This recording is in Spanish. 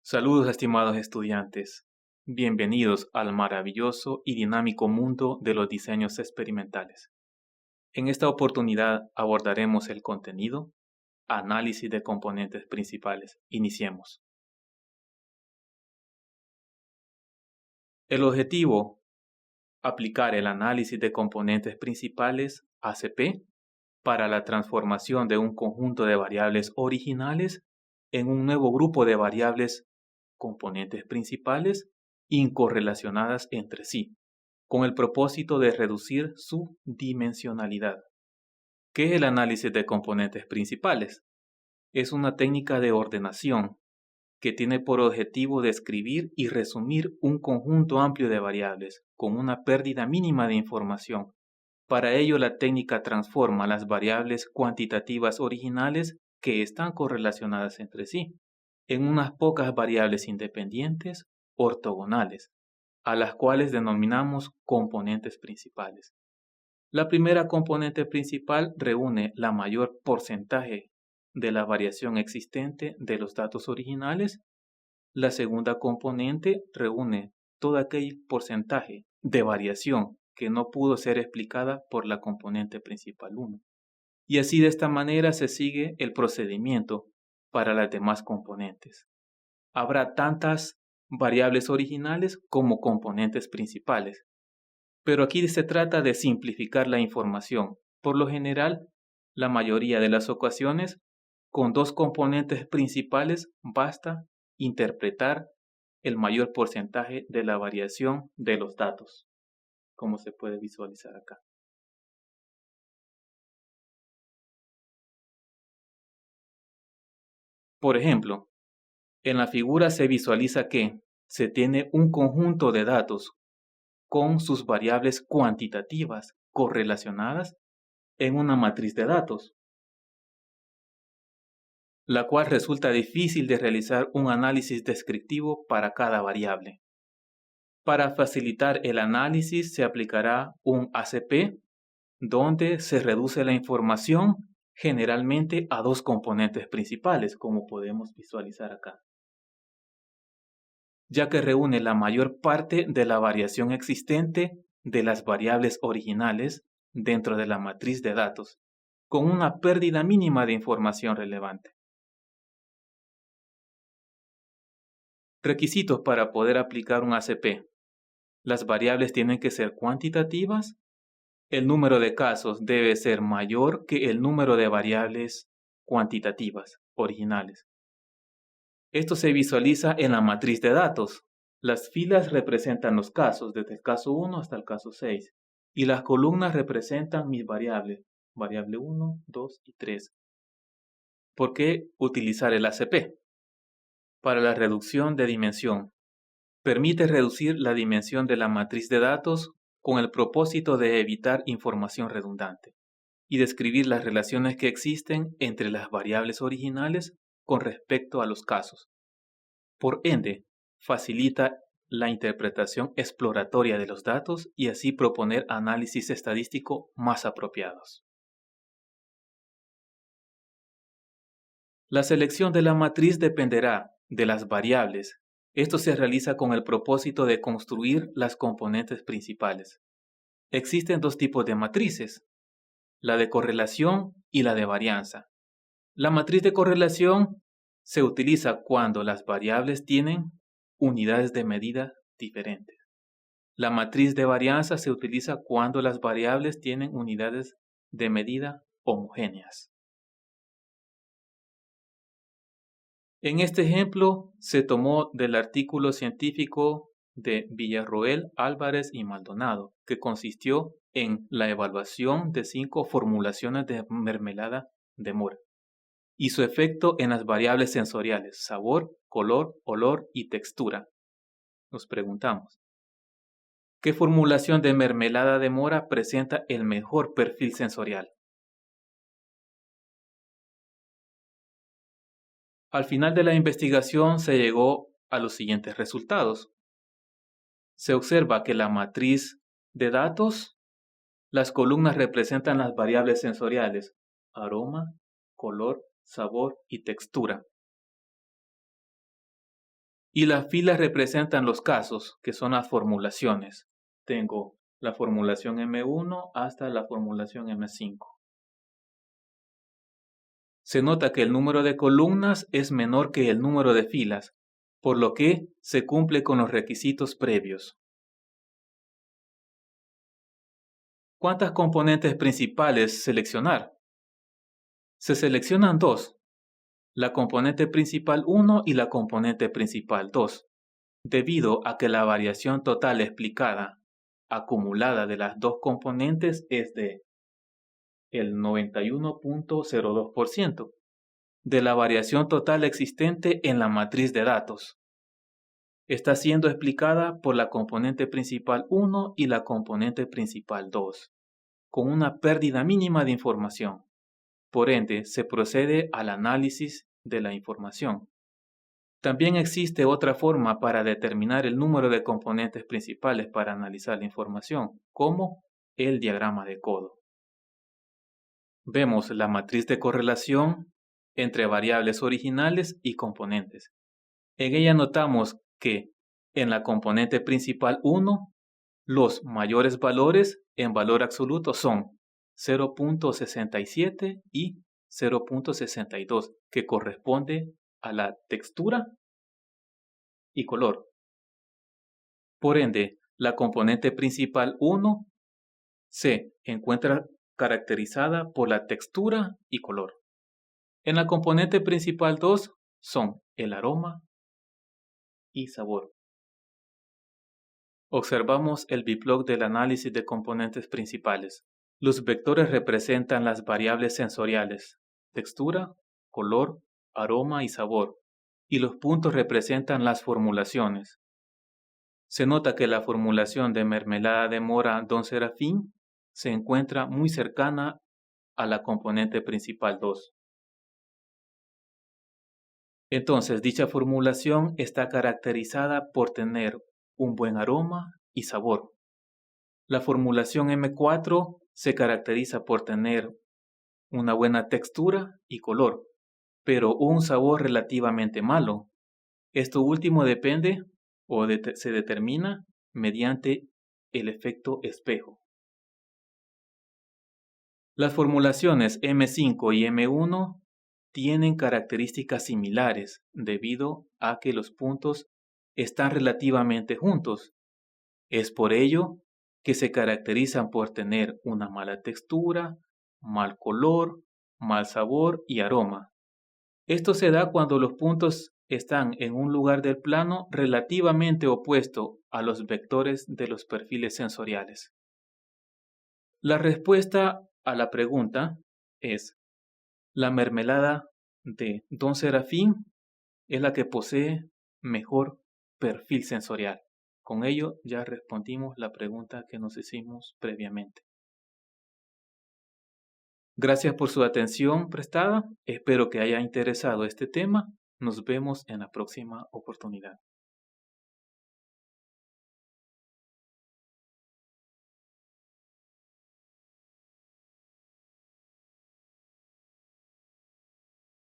Saludos, estimados estudiantes. Bienvenidos al maravilloso y dinámico mundo de los diseños experimentales. En esta oportunidad abordaremos el contenido, análisis de componentes principales. Iniciemos. El objetivo, aplicar el análisis de componentes principales, ACP, para la transformación de un conjunto de variables originales en un nuevo grupo de variables componentes principales incorrelacionadas entre sí, con el propósito de reducir su dimensionalidad. ¿Qué es el análisis de componentes principales? Es una técnica de ordenación que tiene por objetivo describir y resumir un conjunto amplio de variables con una pérdida mínima de información. Para ello, la técnica transforma las variables cuantitativas originales que están correlacionadas entre sí en unas pocas variables independientes ortogonales, a las cuales denominamos componentes principales. La primera componente principal reúne la mayor porcentaje de la variación existente de los datos originales. La segunda componente reúne todo aquel porcentaje de variación que no pudo ser explicada por la componente principal 1. Y así de esta manera se sigue el procedimiento para las demás componentes. Habrá tantas variables originales como componentes principales. Pero aquí se trata de simplificar la información. Por lo general, la mayoría de las ocasiones, con dos componentes principales basta interpretar el mayor porcentaje de la variación de los datos, como se puede visualizar acá. Por ejemplo, en la figura se visualiza que se tiene un conjunto de datos con sus variables cuantitativas correlacionadas en una matriz de datos, la cual resulta difícil de realizar un análisis descriptivo para cada variable. Para facilitar el análisis se aplicará un ACP, donde se reduce la información generalmente a dos componentes principales, como podemos visualizar acá, ya que reúne la mayor parte de la variación existente de las variables originales dentro de la matriz de datos, con una pérdida mínima de información relevante. Requisitos para poder aplicar un ACP. Las variables tienen que ser cuantitativas. El número de casos debe ser mayor que el número de variables cuantitativas originales. Esto se visualiza en la matriz de datos. Las filas representan los casos, desde el caso 1 hasta el caso 6. Y las columnas representan mis variables, variable 1, 2 y 3. ¿Por qué utilizar el ACP? Para la reducción de dimensión. Permite reducir la dimensión de la matriz de datos con el propósito de evitar información redundante y describir las relaciones que existen entre las variables originales con respecto a los casos. Por ende, facilita la interpretación exploratoria de los datos y así proponer análisis estadístico más apropiados. La selección de la matriz dependerá de las variables. Esto se realiza con el propósito de construir las componentes principales. Existen dos tipos de matrices, la de correlación y la de varianza. La matriz de correlación se utiliza cuando las variables tienen unidades de medida diferentes. La matriz de varianza se utiliza cuando las variables tienen unidades de medida homogéneas. En este ejemplo se tomó del artículo científico de Villarroel, Álvarez y Maldonado, que consistió en la evaluación de 5 formulaciones de mermelada de mora y su efecto en las variables sensoriales, sabor, color, olor y textura. Nos preguntamos, ¿qué formulación de mermelada de mora presenta el mejor perfil sensorial? Al final de la investigación se llegó a los siguientes resultados. Se observa que la matriz de datos, las columnas representan las variables sensoriales, aroma, color, sabor y textura. Y las filas representan los casos, que son las formulaciones. Tengo la formulación M1 hasta la formulación M5. Se nota que el número de columnas es menor que el número de filas, por lo que se cumple con los requisitos previos. ¿Cuántas componentes principales seleccionar? Se seleccionan dos, la componente principal 1 y la componente principal 2, debido a que la variación total explicada acumulada de las dos componentes es de el 91.02% de la variación total existente en la matriz de datos. Está siendo explicada por la componente principal 1 y la componente principal 2, con una pérdida mínima de información. Por ende, se procede al análisis de la información. También existe otra forma para determinar el número de componentes principales para analizar la información, como el diagrama de codo. Vemos la matriz de correlación entre variables originales y componentes. En ella notamos que en la componente principal 1, los mayores valores en valor absoluto son 0.67 y 0.62, que corresponde a la textura y color. Por ende, la componente principal 1 se encuentra caracterizada por la textura y color. En la componente principal 2 son el aroma y sabor. Observamos el biblog del análisis de componentes principales. Los vectores representan las variables sensoriales, textura, color, aroma y sabor, y los puntos representan las formulaciones. Se nota que la formulación de mermelada de mora Don Serafín se encuentra muy cercana a la componente principal 2. Entonces, dicha formulación está caracterizada por tener un buen aroma y sabor. La formulación M4 se caracteriza por tener una buena textura y color, pero un sabor relativamente malo. Esto último depende o se determina mediante el efecto espejo. Las formulaciones M5 y M1 tienen características similares debido a que los puntos están relativamente juntos. Es por ello que se caracterizan por tener una mala textura, mal color, mal sabor y aroma. Esto se da cuando los puntos están en un lugar del plano relativamente opuesto a los vectores de los perfiles sensoriales. La respuesta a la pregunta es: la mermelada de Don Serafín es la que posee mejor perfil sensorial. Con ello ya respondimos la pregunta que nos hicimos previamente. Gracias por su atención prestada. Espero que haya interesado este tema. Nos vemos en la próxima oportunidad.